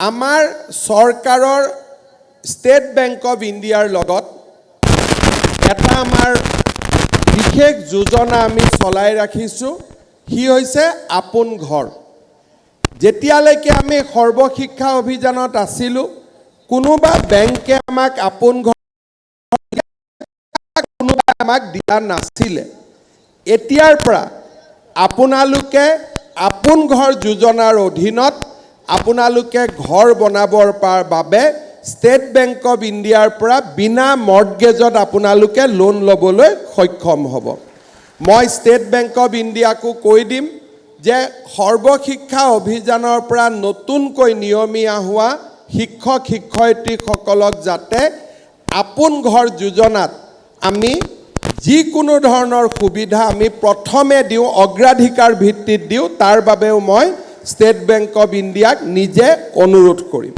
আমাৰ চৰকাৰৰ state bank of ইণ্ডিয়াৰ লগত এটা আমাৰ বিশেষ যোজনা আমি চলাই ৰাখিছোঁ হি হৈছে আপোন ঘৰ। যেতিয়ালৈকে আমি সৰ্বশিক্ষা অভিযানত আছিলোঁ কোনোবা বেংকে আমাক আপোন ঘৰ কোনোবা আমাক দিয়া নাছিলে। এতিয়াৰ পৰা আপোনালোকে আপোন ঘৰ যোজনাৰ অধীনত আপোনালোকে ঘৰ বনাবৰ বাবে ষ্টেট বেংক অফ ইণ্ডিয়াৰ পৰা বিনা মৰ্টগেজত আপোনালোকে লোন ল'বলৈ সক্ষম হ'ব। মই ষ্টেট বেংক অফ ইণ্ডিয়াকো কৈ দিম যে সৰ্বশিক্ষা অভিযানৰ পৰা নতুনকৈ নিয়মীয়া হোৱা শিক্ষক শিক্ষয়িত্ৰীসকলক যাতে আপোন ঘৰ যোজনাত আমি যিকোনো ধৰণৰ সুবিধা আমি প্ৰথমে দিওঁ, অগ্ৰাধিকাৰ ভিত্তিত দিওঁ, তাৰ বাবেও মই ষ্টেট বেংক অফ ইণ্ডিয়াক নিজে অনুৰোধ কৰিম।